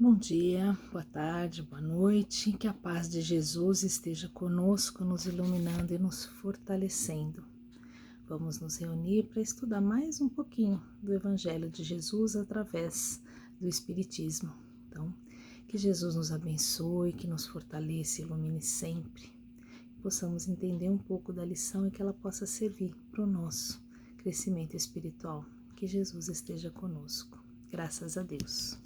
Bom dia, boa tarde, boa noite, que a paz de Jesus esteja conosco, nos iluminando e nos fortalecendo. Vamos nos reunir para estudar mais um pouquinho do Evangelho de Jesus através do Espiritismo. Então, que Jesus nos abençoe, que nos fortaleça e ilumine sempre, que possamos entender um pouco da lição e que ela possa servir para o nosso crescimento espiritual. Que Jesus esteja conosco. Graças a Deus.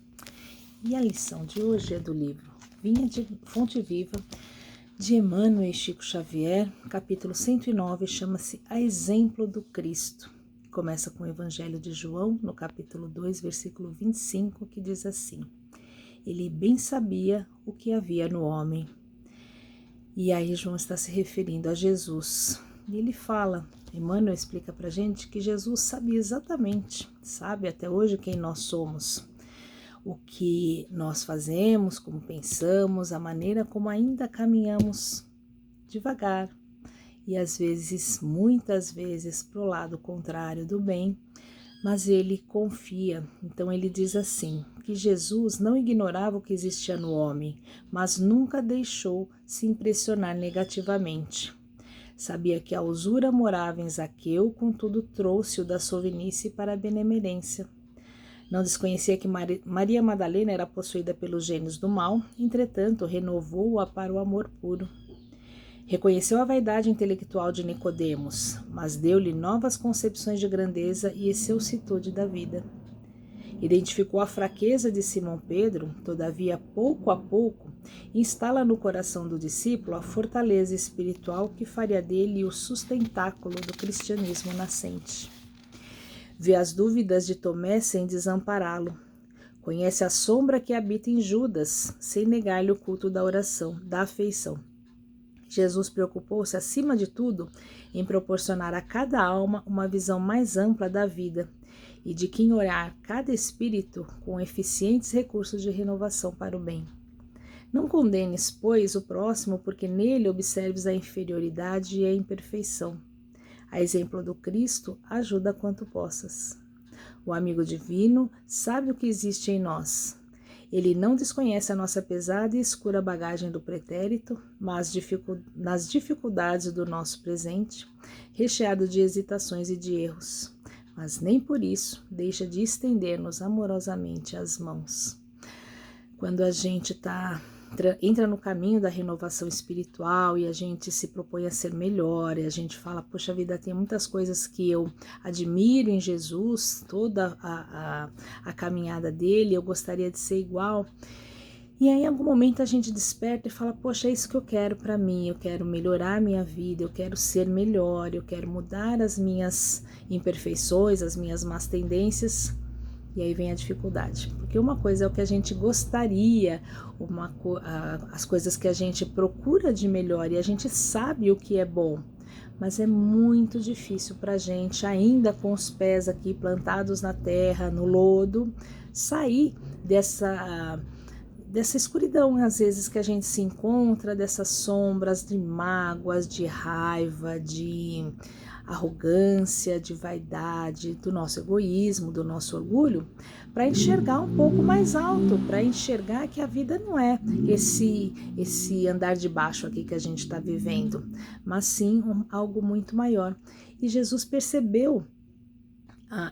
E a lição de hoje é do livro Vinha de Fonte Viva, de Emmanuel e Chico Xavier, capítulo 109, chama-se A Exemplo do Cristo. Começa com o Evangelho de João, no capítulo 2, versículo 25, que diz assim: Ele bem sabia o que havia no homem. E aí João está se referindo a Jesus. E ele fala, Emmanuel explica pra gente que Jesus sabia exatamente, sabe até hoje quem nós somos, o que nós fazemos, como pensamos, a maneira como ainda caminhamos devagar e às vezes, muitas vezes, para o lado contrário do bem, mas ele confia. Então ele diz assim, que Jesus não ignorava o que existia no homem, mas nunca deixou se impressionar negativamente. Sabia que a usura morava em Zaqueu, contudo trouxe-o da sovinice para a benemerência. Não desconhecia que Maria Madalena era possuída pelos gênios do mal, entretanto, renovou-a para o amor puro. Reconheceu a vaidade intelectual de Nicodemos, mas deu-lhe novas concepções de grandeza e excelsitude da vida. Identificou a fraqueza de Simão Pedro, todavia, pouco a pouco, instala no coração do discípulo a fortaleza espiritual que faria dele o sustentáculo do cristianismo nascente. Vê as dúvidas de Tomé sem desampará-lo. Conhece a sombra que habita em Judas, sem negar-lhe o culto da oração, da afeição. Jesus preocupou-se, acima de tudo, em proporcionar a cada alma uma visão mais ampla da vida e de quinhorar cada espírito com eficientes recursos de renovação para o bem. Não condenes, pois, o próximo, porque nele observes a inferioridade e a imperfeição. A exemplo do Cristo, ajuda quanto possas. O amigo divino sabe o que existe em nós. Ele não desconhece a nossa pesada e escura bagagem do pretérito, mas nas dificuldades do nosso presente, recheado de hesitações e de erros. Mas nem por isso deixa de estender-nos amorosamente as mãos. Quando a gente entra no caminho da renovação espiritual e a gente se propõe a ser melhor, e a gente fala, poxa vida, tem muitas coisas que eu admiro em Jesus, toda a caminhada dele, eu gostaria de ser igual. E aí, em algum momento, a gente desperta e fala, poxa, é isso que eu quero para mim, eu quero melhorar a minha vida, eu quero ser melhor, eu quero mudar as minhas imperfeições, as minhas más tendências. E aí vem a dificuldade, porque uma coisa é o que a gente gostaria, as coisas que a gente procura de melhor e a gente sabe o que é bom, mas é muito difícil para a gente, ainda com os pés aqui plantados na terra, no lodo, sair dessa escuridão, às vezes, que a gente se encontra, dessas sombras de mágoas, de raiva, de arrogância, de vaidade, do nosso egoísmo, do nosso orgulho, para enxergar um pouco mais alto, para enxergar que a vida não é esse andar de baixo aqui que a gente está vivendo, mas sim algo muito maior. E Jesus percebeu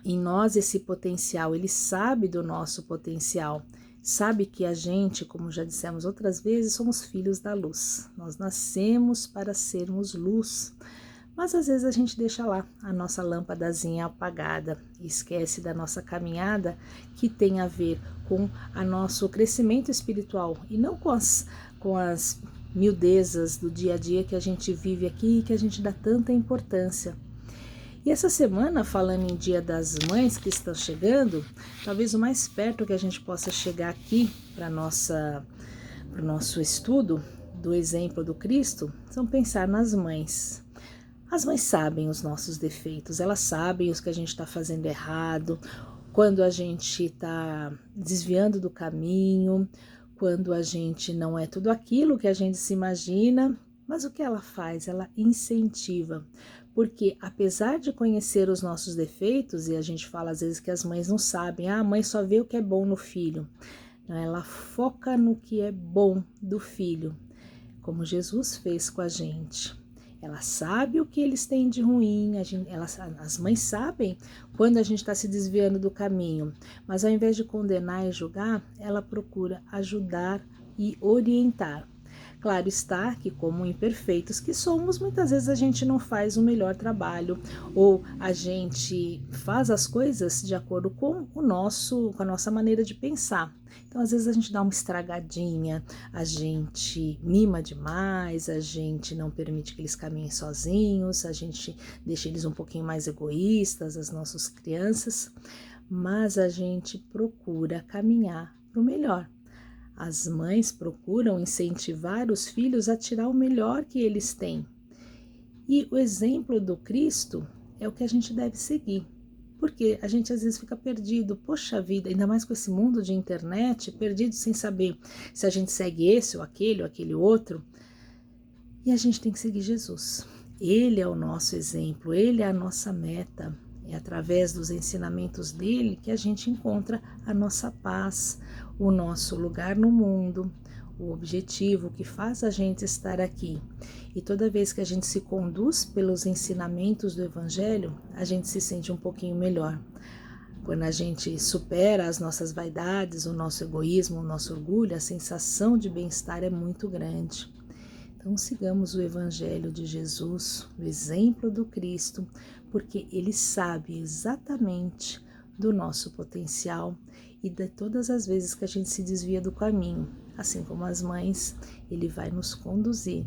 em nós esse potencial, ele sabe do nosso potencial, sabe que a gente, como já dissemos outras vezes, somos filhos da luz, nós nascemos para sermos luz. Mas às vezes a gente deixa lá a nossa lâmpadazinha apagada e esquece da nossa caminhada que tem a ver com o nosso crescimento espiritual e não com as miudezas do dia a dia que a gente vive aqui e que a gente dá tanta importância. E essa semana, falando em Dia das Mães que estão chegando, talvez o mais perto que a gente possa chegar aqui para o nosso estudo do exemplo do Cristo, são pensar nas mães. As mães sabem os nossos defeitos, elas sabem os que a gente está fazendo errado, quando a gente está desviando do caminho, quando a gente não é tudo aquilo que a gente se imagina, mas o que ela faz? Ela incentiva, porque apesar de conhecer os nossos defeitos, e a gente fala às vezes que as mães não sabem, a mãe só vê o que é bom no filho. Então, ela foca no que é bom do filho, como Jesus fez com a gente. Ela sabe o que eles têm de ruim, as mães sabem quando a gente está se desviando do caminho, mas ao invés de condenar e julgar, ela procura ajudar e orientar. Claro está que, como imperfeitos que somos, muitas vezes a gente não faz o melhor trabalho, ou a gente faz as coisas de acordo com com a nossa maneira de pensar. Então, às vezes a gente dá uma estragadinha, a gente mima demais, a gente não permite que eles caminhem sozinhos, a gente deixa eles um pouquinho mais egoístas, as nossas crianças, mas a gente procura caminhar para o melhor. As mães procuram incentivar os filhos a tirar o melhor que eles têm. E o exemplo do Cristo é o que a gente deve seguir. Porque a gente às vezes fica perdido, poxa vida, ainda mais com esse mundo de internet, perdido sem saber se a gente segue esse ou aquele outro. E a gente tem que seguir Jesus. Ele é o nosso exemplo, ele é a nossa meta. É através dos ensinamentos dele que a gente encontra a nossa paz, o nosso lugar no mundo, o objetivo que faz a gente estar aqui. E toda vez que a gente se conduz pelos ensinamentos do Evangelho, a gente se sente um pouquinho melhor. Quando a gente supera as nossas vaidades, o nosso egoísmo, o nosso orgulho, a sensação de bem-estar é muito grande. Então sigamos o Evangelho de Jesus, o exemplo do Cristo, porque Ele sabe exatamente do nosso potencial e de todas as vezes que a gente se desvia do caminho. Assim como as mães, Ele vai nos conduzir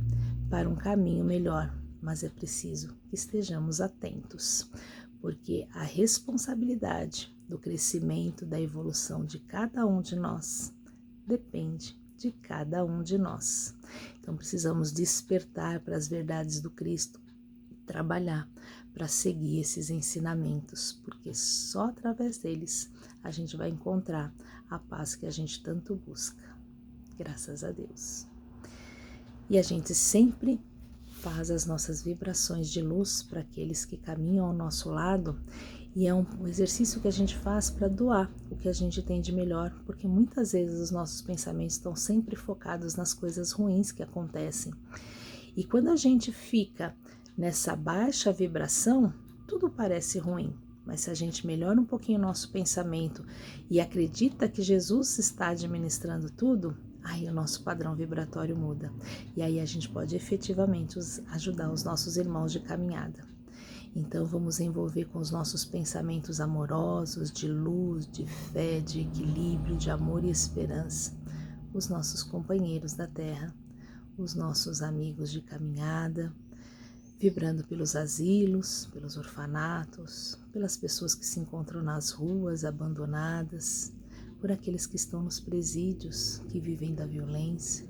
para um caminho melhor, mas é preciso que estejamos atentos, porque a responsabilidade do crescimento, da evolução de cada um de nós depende de cada um de nós. Então precisamos despertar para as verdades do Cristo, trabalhar para seguir esses ensinamentos, porque só através deles a gente vai encontrar a paz que a gente tanto busca. Graças a Deus. E a gente sempre faz as nossas vibrações de luz para aqueles que caminham ao nosso lado, e é um exercício que a gente faz para doar o que a gente tem de melhor, porque muitas vezes os nossos pensamentos estão sempre focados nas coisas ruins que acontecem. E quando a gente fica nessa baixa vibração, tudo parece ruim. Mas se a gente melhora um pouquinho o nosso pensamento e acredita que Jesus está administrando tudo, aí o nosso padrão vibratório muda. E aí a gente pode efetivamente ajudar os nossos irmãos de caminhada. Então vamos envolver com os nossos pensamentos amorosos, de luz, de fé, de equilíbrio, de amor e esperança, os nossos companheiros da terra, os nossos amigos de caminhada, vibrando pelos asilos, pelos orfanatos, pelas pessoas que se encontram nas ruas abandonadas, por aqueles que estão nos presídios, que vivem da violência,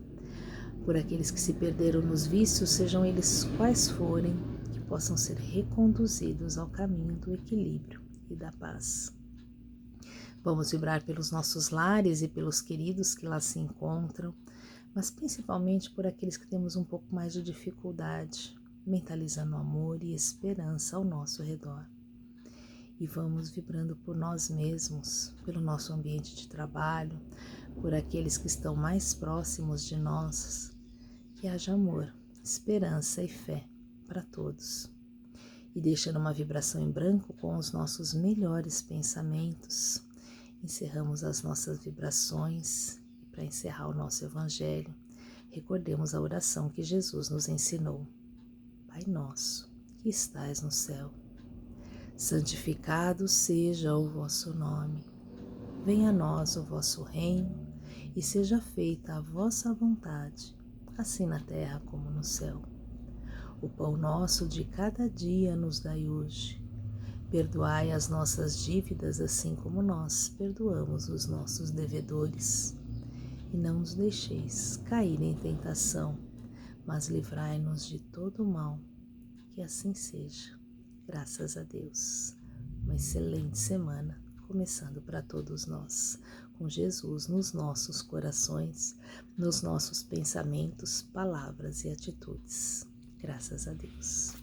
por aqueles que se perderam nos vícios, sejam eles quais forem, que possam ser reconduzidos ao caminho do equilíbrio e da paz. Vamos vibrar pelos nossos lares e pelos queridos que lá se encontram, mas principalmente por aqueles que temos um pouco mais de dificuldade, mentalizando amor e esperança ao nosso redor. E vamos vibrando por nós mesmos, pelo nosso ambiente de trabalho, por aqueles que estão mais próximos de nós, que haja amor, esperança e fé para todos. E deixando uma vibração em branco com os nossos melhores pensamentos, encerramos as nossas vibrações e para encerrar o nosso Evangelho, recordemos a oração que Jesus nos ensinou. Pai nosso, que estais no céu, santificado seja o vosso nome. Venha a nós o vosso reino e seja feita a vossa vontade, assim na terra como no céu. O pão nosso de cada dia nos dai hoje. Perdoai as nossas dívidas, assim como nós perdoamos os nossos devedores. E não nos deixeis cair em tentação, mas livrai-nos de todo o mal. Que assim seja. Graças a Deus. Uma excelente semana, começando para todos nós, com Jesus nos nossos corações, nos nossos pensamentos, palavras e atitudes. Graças a Deus.